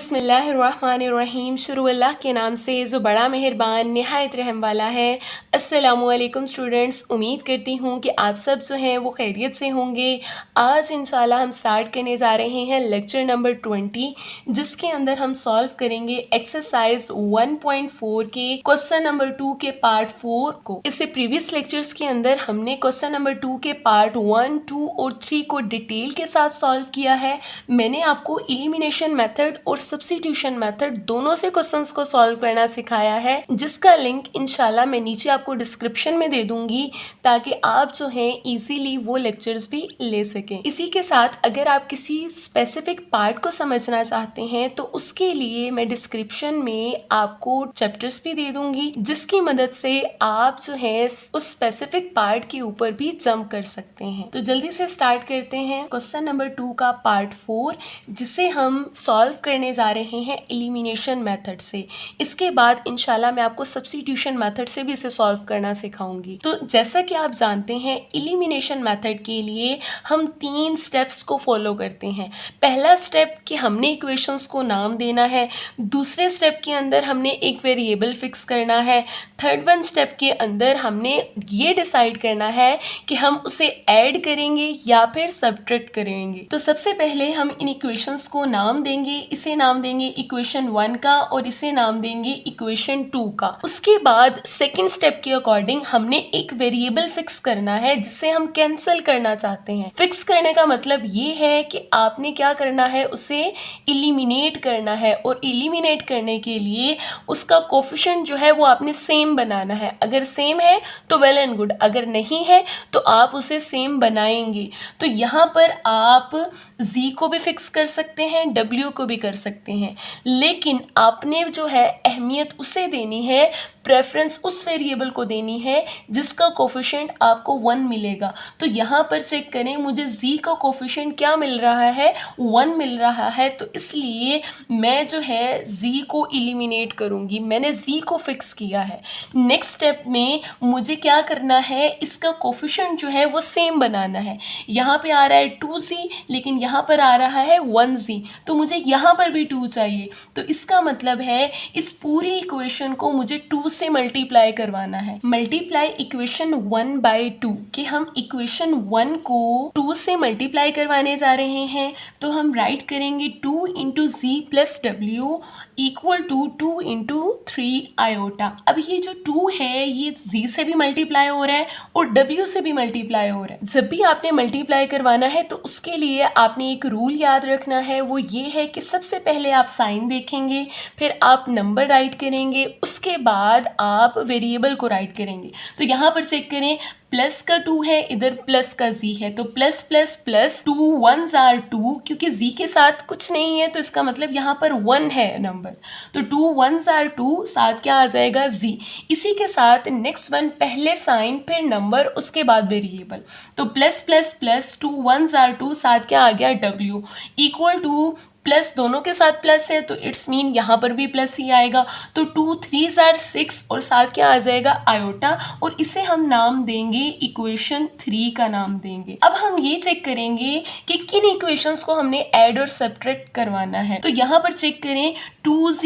बिस्मिल्लाहिर्रहमानिर्रहीम। शुरू अल्लाह के नाम से जो बड़ा मेहरबान निहायत रहम वाला है। अस्सलामुअलैकुम स्टूडेंट्स, उम्मीद करती हूँ कि आप सब जो हैं वो खैरियत से होंगे। आज इंशाल्लाह हम स्टार्ट करने जा रहे हैं लेक्चर नंबर 20, जिसके अंदर हम सॉल्व करेंगे एक्सरसाइज 1.4 के क्वेश्चन नंबर 2 के पार्ट 4 को। इससे प्रीवियस लेक्चर्स के अंदर हमने क्वेश्चन नंबर 2 के पार्ट 1, 2 और 3 को डिटेल के साथ सॉल्व किया है। मैंने आपको एलिमिनेशन मेथड और सब्स्टिट्यूशन मेथड दोनों से क्वेश्चंस को सॉल्व करना सिखाया है, जिसका लिंक इंशाल्लाह मैं नीचे आपको डिस्क्रिप्शन में दे दूंगी, ताकि आप जो है इजीली वो लेक्चर्स भी ले सकें। इसी के साथ अगर आप किसी स्पेसिफिक पार्ट को समझना चाहते हैं तो उसके लिए मैं डिस्क्रिप्शन में आपको चैप्टर्स भी दे दूंगी, जिसकी मदद से आप जो है उस स्पेसिफिक पार्ट के ऊपर भी जंप कर सकते हैं। तो जल्दी से स्टार्ट करते हैं क्वेश्चन नंबर 2 का पार्ट 4, जिसे हम सॉल्व करने जा रहे हैं एलिमिनेशन मेथड से। इसके बाद इंशाल्लाह मैं आपको सब्स्टिट्यूशन मेथड से भी इसे सॉल्व करना सिखाऊंगी। तो जैसा कि आप जानते हैं, एलिमिनेशन मेथड के लिए हम 3 स्टेप्स को फॉलो करते हैं। पहला स्टेप कि हमने इक्वेशंस को नाम देना है। दूसरे स्टेप के अंदर हमने एक वेरिएबल फिक्स करना है। थर्ड वन स्टेप के अंदर हमने ये डिसाइड करना है कि हम उसे ऐड करेंगे या फिर सब्ट्रैक्ट करेंगे। तो सबसे पहले हम इन इक्वेशंस को नाम देंगे। इसे नाम देंगे इक्वेशन 1 का और इसे नाम देंगे इक्वेशन 2 का। उसके बाद सेकंड स्टेप के अकॉर्डिंग हमने एक वेरिएबल फिक्स करना है, जिसे हम कैंसिल करना चाहते हैं। फिक्स करने का मतलब ये है कि आपने क्या करना है, उसे एलिमिनेट करना है, और एलिमिनेट करने के लिए उसका कोफिशिएंट जो है वो आपने सेम बनाना है। अगर सेम है तो वेल एंड गुड, अगर नहीं है तो आप उसे सेम बनाएंगे। तो यहाँ पर आप z को भी फिक्स कर सकते हैं, w को भी कर सकते हैं, लेकिन आपने जो है अहमियत उसे देनी है, प्रेफरेंस उस वेरिएबल को देनी है जिसका कोफिशिएंट आपको 1 मिलेगा। तो यहाँ पर चेक करें, मुझे z का कोफिशिएंट क्या मिल रहा है, 1 मिल रहा है। तो इसलिए मैं जो है z को एलिमिनेट करूँगी। मैंने z को फिक्स किया है। नेक्स्ट स्टेप में मुझे क्या करना है, इसका कोफिशिएंट जो है वो सेम बनाना है। यहाँ पे आ रहा है 2z, लेकिन यहाँ पर आ रहा है 1z, तो मुझे यहाँ पर भी 2 चाहिए। तो इसका मतलब है इस पूरी इक्वेशन को मुझे 2 से मल्टीप्लाई करवाना है। मल्टीप्लाई इक्वेशन 1/2 कि हम इक्वेशन 1 को 2 से मल्टीप्लाई करवाने जा रहे हैं। तो हम राइट करेंगे 2 into z plus w equal to 2 into 3 iota. अब ये जो 2 है ये z से भी मल्टीप्लाई हो रहा है और w से भी मल्टीप्लाई हो रहा है। जब भी आपने मल्टीप्लाई करवाना है तो उसके लिए आपने एक रूल याद रखना है, वो ये है कि सबसे पहले आप साइन देखेंगे, फिर आप नंबर राइट करेंगे, उसके बाद आप वेरिएबल को राइट करेंगे। तो यहाँ पर चेक करें, प्लस का 2 है, इधर प्लस का z है, तो plus plus plus 2 1s are 2, क्योंकि z के साथ कुछ नहीं है तो इसका मतलब यहाँ पर 1 है नंबर। तो 2 1s are 2, साथ क्या आ जाएगा z। इसी के साथ नेक्स्ट वन, पहले साइन फिर नंबर उसके बाद वेरिएबल। तो plus plus plus 2 1s are 2, साथ क्या आ गया w इक्वल टू प्लस, दोनों के साथ प्लस है तो इट्स मीन यहाँ पर भी प्लस ही आएगा। तो 2 3s are 6 और साथ क्या आ जाएगा आयोटा, और इसे हम नाम देंगे इक्वेशन 3 का नाम देंगे। अब हम ये चेक करेंगे कि किन इक्वेशंस को हमने ऐड और सब्ट्रैक्ट करवाना है। तो यहाँ पर चेक करें, 2z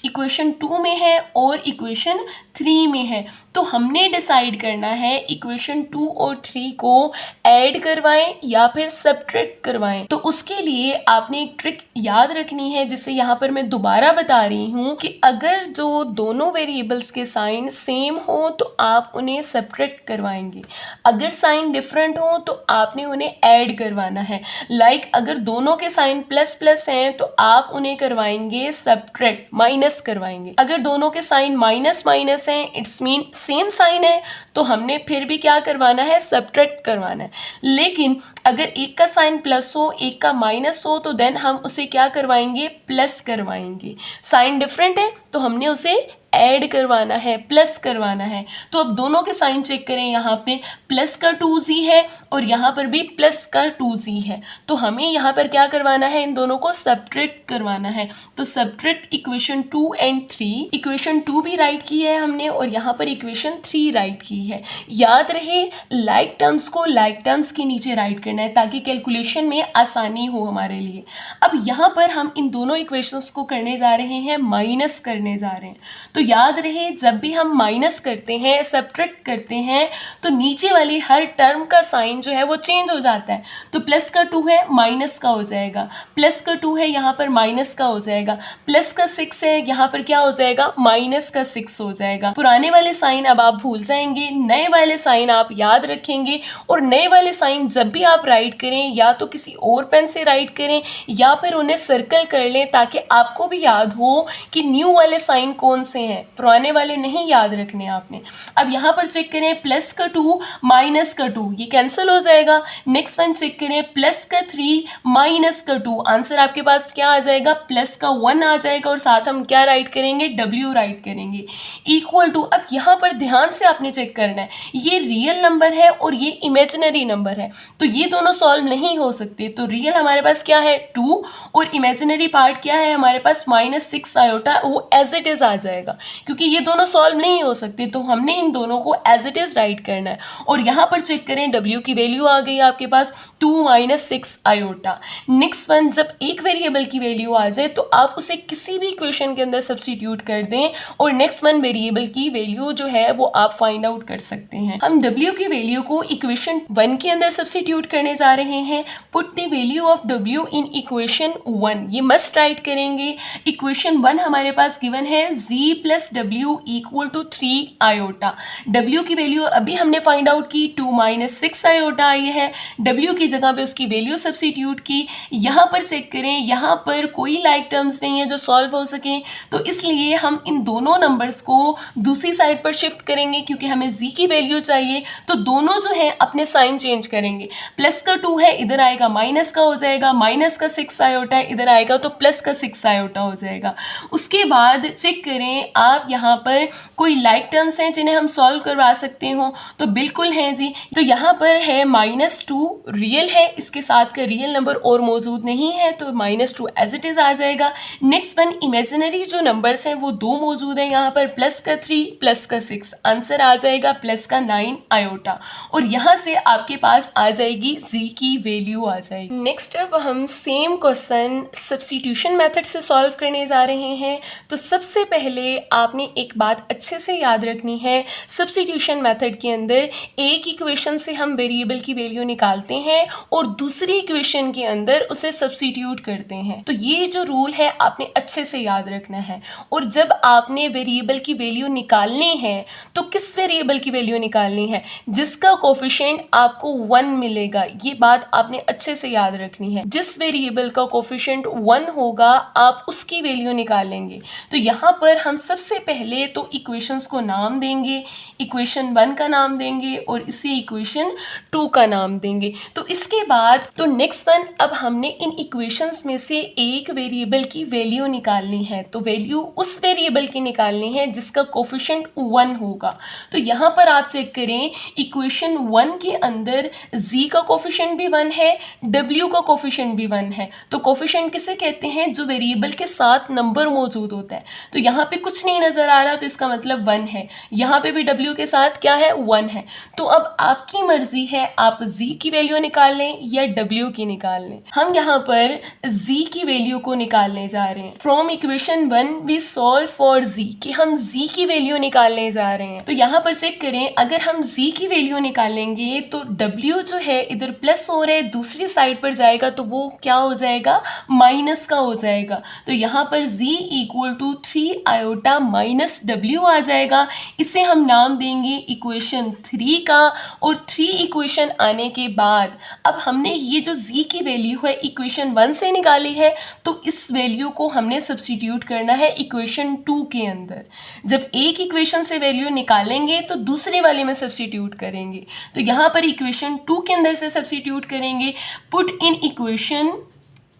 इक्वेशन 2 में है और इक्वेशन 3 में है। तो हमने डिसाइड करना है इक्वेशन 2 और 3 को ऐड करवाएं या फिर सब्ट्रैक्ट करवाएं। तो उसके लिए आपने एक ट्रिक याद रखनी है, जिसे यहाँ पर मैं दोबारा बता रही हूँ कि अगर जो दोनों वेरिएबल्स के साइन सेम हो तो आप उन्हें सब्ट्रैक्ट करवाएंगे, अगर साइन डिफरेंट हो तो आपने उन्हें ऐड करवाना है। लाइक अगर दोनों के साइन प्लस प्लस हैं तो आप उन्हें करवाएंगे सब्ट्रैक्ट, माइनस करवाएंगे। अगर दोनों के साइन माइनस माइनस हैं, इट्स मीन सेम साइन है, तो हमने फिर भी क्या करवाना है, सब्ट्रैक्ट करवाना है। लेकिन अगर एक का साइन प्लस हो एक का माइनस हो तो देन हम उसे क्या करवाएंगे, प्लस करवाएंगे। साइन डिफरेंट है तो हमने उसे ऐड करवाना है, प्लस करवाना है। तो अब दोनों के साइन चेक करें, यहाँ पे प्लस का 2z है और यहाँ पर भी प्लस का 2z है। तो हमें यहाँ पर क्या करवाना है, इन दोनों को सब्ट्रैक्ट करवाना है। तो सब्ट्रैक्ट इक्वेशन 2 एंड 3, इक्वेशन 2 भी राइट की है हमने और यहाँ पर इक्वेशन 3 राइट की है। याद रहे लाइक टर्म्स को लाइक टर्म्स के नीचे राइट करना है ताकि कैलकुलेशन में आसानी हो हमारे लिए। अब यहाँ पर हम इन दोनों इक्वेशंस को करने जा रहे हैं, माइनस करने जा रहे हैं। तो याद रहे जब भी हम माइनस करते हैं, सब्ट्रैक्ट करते हैं, तो नीचे वाली हर टर्म का साइन जो है वो चेंज हो जाता है। तो प्लस का 2 है माइनस का हो जाएगा, प्लस का 2 है यहाँ पर माइनस का हो जाएगा, प्लस का 6 है यहाँ पर क्या हो जाएगा, माइनस का 6 हो जाएगा। पुराने वाले साइन अब आप भूल जाएंगे, नए वाले साइन आप याद रखेंगे। और नए वाले साइन जब भी आप राइट करें या तो किसी और पेन से राइट करें या फिर उन्हें सर्कल कर लें ताकि आपको भी याद हो कि न्यू वाले साइन कौन से हैं, पुराने वाले नहीं याद रखने आपने। अब यहाँ पर चेक करें प्लस का 2 माइनस का 2, ये कैंसिल हो जाएगा। नेक्स्ट वन चेक करें प्लस का 3 माइनस का 2, आंसर आपके पास क्या आ जाएगा, प्लस का 1 आ जाएगा और साथ हम क्या राइट करेंगे, W राइट करेंगे। इक्वल टू, अब यहाँ पर ध्यान से आपने चेक करना है, ये रियल नंबर है और ये इमेजिनरी नंबर है, तो ये दोनों सॉल्व नहीं हो सकते। तो रियल हमारे पास क्या है 2 और इमेजिनरी पार्ट क्या है हमारे पास -6 आयोटा, वो एज इट इज आ जाएगा क्योंकि ये दोनों सॉल्व नहीं हो सकते। तो हमने इन दोनों को एज इट इज राइट करना है। और यहाँ पर चेक करें W की वैल्यू आ गई आपके पास 2 - 6 आयोटा। नेक्स्ट वन, जब एक वेरिएबल की वैल्यू आ जाए तो आप उसे किसी भी इक्वेशन के अंदर सब्स्टिट्यूट कर दें और नेक्स्ट वन वेरिएबल की वैल्यू जो है वो आप फाइंड आउट कर सकते हैं। हम W की वैल्यू को इक्वेशन 1 के अंदर सब्स्टिट्यूट करने जा रहे हैं। Put the value of W in equation 1, ये मस्ट राइट करेंगे। इक्वेशन 1 हमारे पास गिवन है z + W = 3 आयोटा। W की वैल्यू अभी हमने फाइंड आउट की 2 - 6 आयोटा आई है। W की जगह पे उसकी वैल्यू सब्स्टिट्यूट की। यहाँ पर चेक करें, यहाँ पर कोई लाइक टर्म्स नहीं है जो सॉल्व हो सके, तो इसलिए हम इन दोनों नंबर्स को दूसरी साइड पर शिफ्ट करेंगे क्योंकि हमें z की वैल्यू चाहिए। तो दोनों जो है अपने साइन चेंज करेंगे। प्लस का 2 है इधर आएगा माइनस का हो जाएगा, माइनस का 6 आयोटा है इधर आएगा तो प्लस का 6 आयोटा हो जाएगा। उसके बाद चेक करें आप यहाँ पर कोई लाइक टर्म्स हैं जिन्हें हम सॉल्व करवा सकते हो, तो बिल्कुल हैं जी। तो यहाँ पर है -2 रियल है, इसके साथ का रियल नंबर और मौजूद नहीं है तो -2 एज इट इज आ जाएगा। नेक्स्ट वन इमेजिनरी जो नंबर्स हैं वो 2 मौजूद हैं यहाँ पर, प्लस का 3 प्लस का 6, आंसर आ जाएगा प्लस का 9 आयोटा। और यहाँ से आपके पास आ जाएगी z की वैल्यू आ जाएगी। नेक्स्ट अब हम सेम क्वेश्चन सब्स्टिट्यूशन मेथड से सॉल्व करने जा रहे हैं। तो सबसे पहले आपने एक बात अच्छे से याद रखनी है, सब्स्टिट्यूशन मेथड के अंदर एक इक्वेशन से हम वेरिएबल की वैल्यू निकालते हैं और दूसरी इक्वेशन के अंदर उसे सब्स्टिट्यूट करते हैं। तो ये जो रूल है आपने अच्छे से याद रखना है। और जब आपने वेरिएबल की वैल्यू निकालनी है तो किस वेरिएबल की वैल्यू निकालनी है, जिसका कोफिशिएंट आपको 1 मिलेगा, ये बात आपने अच्छे से याद रखनी है। जिस वेरिएबल का कोफिशिएंट 1 होगा आप उसकी वैल्यू निकालेंगे। तो यहाँ पर हम सबसे पहले तो इक्वेशंस को नाम देंगे, इक्वेशन 1 का नाम देंगे और इसी इक्वेशन 2 का नाम देंगे। तो इसके बाद तो नेक्स्ट वन, अब हमने इन इक्वेशंस में से एक वेरिएबल की वैल्यू निकालनी है। तो वैल्यू उस वेरिएबल की निकालनी है जिसका कोफिशिएंट 1 होगा। तो यहाँ पर आप चेक करें, इक्वेशन 1 के अंदर z का कोफिशिएंट भी 1 है, w का कोफिशिएंट भी 1 है। तो कोफिशिएंट किसे कहते हैं, जो वेरिएबल के साथ नंबर मौजूद होता है। तो यहाँ पे कुछ नहीं नजर आ रहा तो इसका मतलब 1 है, यहाँ पे भी w के साथ क्या है 1 है। तो अब आपकी मर्जी है आप z की वैल्यू निकाल लें या w की निकाल लें। हम यहाँ पर z की वैल्यू को निकालने जा रहे हैं। From equation 1 we solve for z, कि हम z की वैल्यू निकालने जा रहे हैं। तो यहाँ पर चेक करें, अगर हम z की वैल्यू निकालेंगे तो w जो है इधर प्लस हो रहा है, दूसरी साइड पर जाएगा तो वो क्या हो जाएगा, माइनस का हो जाएगा। तो यहाँ पर z = 3 आयोटा माइनस w आ जाएगा। इसे हम नाम देंगे इक्वेशन 3 का। और 3 इक्वेशन आने के बाद अब हमने ये जो z की वैल्यू है इक्वेशन 1 से निकाली है, तो इस वैल्यू को हमने सब्स्टिट्यूट करना है इक्वेशन 2 के अंदर। जब एक इक्वेशन से वैल्यू निकालेंगे तो दूसरे वाले में सब्स्टिट्यूट करेंगे। तो यहाँ पर इक्वेशन 2 के अंदर से सब्स्टिट्यूट करेंगे। Put in equation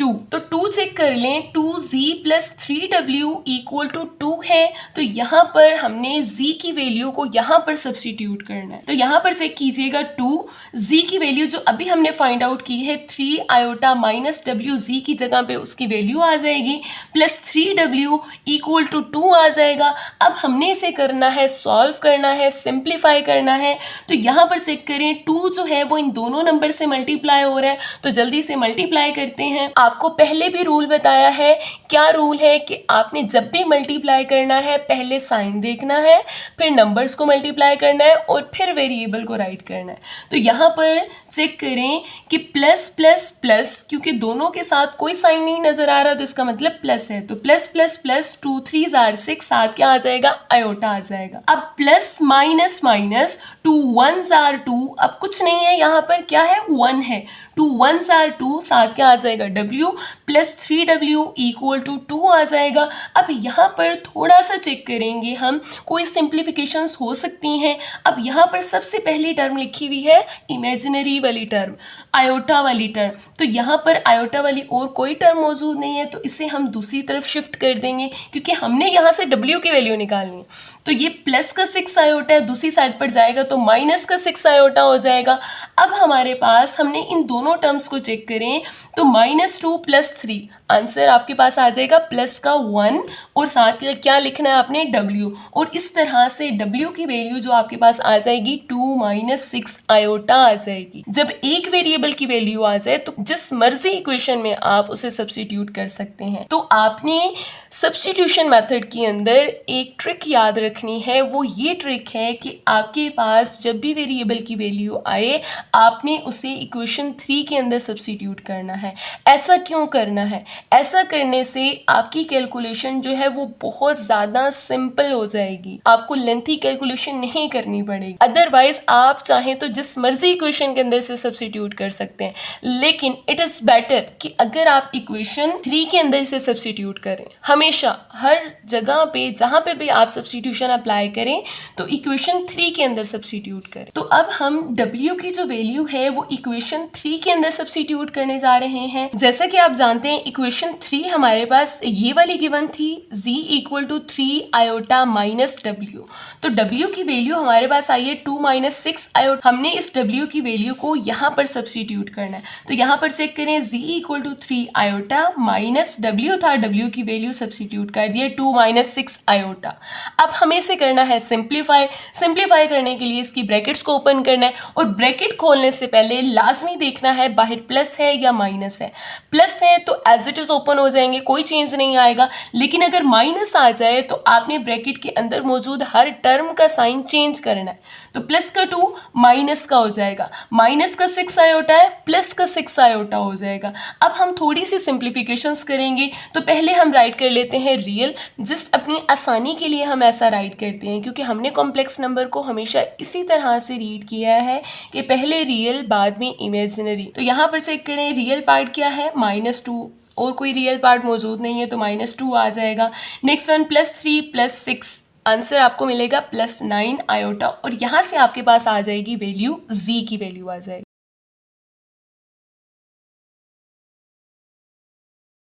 2। तो 2 चेक कर लें, 2z plus 3w equal to 2 है। तो यहाँ पर हमने z की वैल्यू को यहाँ पर सब्स्टिट्यूट करना है। तो यहाँ पर चेक कीजिएगा 2z की वैल्यू जो अभी हमने फाइंड आउट की है 3 आयोटा माइनस w, z की जगह पे उसकी वैल्यू आ जाएगी, प्लस 3w इक्वल टू 2 आ जाएगा। अब हमने इसे करना है, सॉल्व करना है, सिंप्लीफाई करना है। तो यहाँ पर चेक करें 2 जो है वो इन दोनों नंबर से मल्टीप्लाई हो रहा है, तो जल्दी से मल्टीप्लाई करते हैं। आपको पहले भी रूल बताया है, क्या रूल है कि आपने जब भी मल्टीप्लाई करना है पहले साइन देखना है, फिर नंबर्स को मल्टीप्लाई करना है और फिर वेरिएबल को राइट करना है। तो यहाँ पर चेक करें कि प्लस प्लस प्लस, क्योंकि दोनों के साथ कोई साइन नहीं नजर आ रहा तो इसका मतलब प्लस है, तो प्लस प्लस प्लस 2 3 आर 6, साथ क्या आ जाएगा, आयोटा आ जाएगा। अब प्लस माइनस माइनस 2 1 आर 2, अब कुछ नहीं है यहाँ पर, क्या है, 1 है, 2 1 आर 2, साथ क्या आ जाएगा, w plus 3w equal to 2 आ जाएगा। अब यहाँ पर थोड़ा सा चेक करेंगे हम, कोई सिंप्लीफिकेशंस हो सकती हैं। अब यहाँ पर सबसे पहली टर्म लिखी हुई है इमेजिनरी वाली टर्म, आयोटा वाली टर्म, तो यहाँ पर आयोटा वाली और कोई टर्म मौजूद नहीं है, तो इसे हम दूसरी तरफ शिफ्ट कर देंगे क्योंकि हमने यहाँ से w की वैल्यू निकालनी है। तो ये प्लस का 6 आयोटा है, दूसरी साइड पर जाएगा तो माइनस का 6 आयोटा हो जाएगा। अब हमारे पास, हमने इन दोनों टर्म्स को चेक करें तो -2 प्लस 3, आंसर आपके पास आ जाएगा प्लस का 1 और साथ क्या लिखना है आपने, w, और इस तरह से w की वैल्यू जो आपके पास आ जाएगी 2 - 6 आयोटा आ जाएगी। जब एक वेरिएबल की वैल्यू आ जाए तो जिस मर्जी इक्वेशन में आप उसे सब्स्टिट्यूट कर सकते हैं। तो आपने सब्स्टिट्यूशन मेथड के अंदर एक ट्रिक याद रखनी है, वो ये ट्रिक है कि आपके पास जब भी वेरिएबल की वैल्यू आए आपने उसे इक्वेशन 3 के अंदर सब्स्टिट्यूट करना है। ऐसा क्यों करना है? ऐसा करने से आपकी कैलकुलेशन जो है वो बहुत ज़्यादा सिंपल हो जाएगी, आपको लेंथी कैलकुलेशन नहीं करनी पड़ेगी। अदरवाइज आप चाहें तो जिस मर्जी इक्वेशन के अंदर से सब्स्टिट्यूट कर सकते हैं, लेकिन इट इज़ बेटर कि अगर आप इक्वेशन 3 के अंदर से सब्स्टिट्यूट करें। हमेशा हर जगह पे जहाँ पे भी आप सब्स्टिट्यूशन अप्लाई करें तो इक्वेशन 3 के अंदर सब्स्टिट्यूट करें। तो अब हम w की जो वैल्यू है वो इक्वेशन 3 के अंदर सब्स्टिट्यूट करने जा रहे हैं। जैसा कि आप जानते हैं इक्वेशन 3 हमारे पास ये वाली गिवन थी, z equal to 3 iota minus w। तो w की वैल्यू हमारे पास आई है 2 - 6 आयोटा। हमने इस w की वैल्यू को यहाँ पर सब्स्टिट्यूट करना है। तो यहाँ पर चेक करें, z equal to 3 iota minus w था, w की वैल्यू सब्स्टिट्यूट कर दिए 2 - 6 आयोटा। अब हमें इसे करना है सिंप्लीफाई करने के लिए इसकी ब्रैकेट्स को ओपन करना है और ब्रैकेट खोलने से पहले लाजमी देखना है बाहर प्लस है या माइनस है। प्लस है तो एज इट इज ओपन हो जाएंगे, कोई चेंज नहीं आएगा, लेकिन अगर माइनस आ जाए तो आपने ब्रैकेट के अंदर मौजूद हर टर्म का साइन चेंज करना है। तो प्लस का 2 माइनस का हो जाएगा, माइनस का 6 आयोटा है, प्लस का 6 आयोटा हो जाएगा। अब हम थोड़ी सी सिंप्लीफिकेशंस करेंगे। तो पहले हम राइट कर लेते हैं रियल, जस्ट अपनी आसानी के लिए हम ऐसा राइट करते हैं क्योंकि हमने कॉम्प्लेक्स नंबर को हमेशा इसी तरह से रीड किया है कि पहले रियल बाद में इमेजिनरी। तो यहाँ पर चेक करें रियल पार्ट क्या है, -2, और कोई रियल पार्ट मौजूद नहीं है तो -2 आ जाएगा। नेक्स्ट वन +3 + 6, आंसर आपको मिलेगा +9 आयोटा, और यहाँ से आपके पास आ जाएगी वैल्यू, z की वैल्यू आ जाएगी।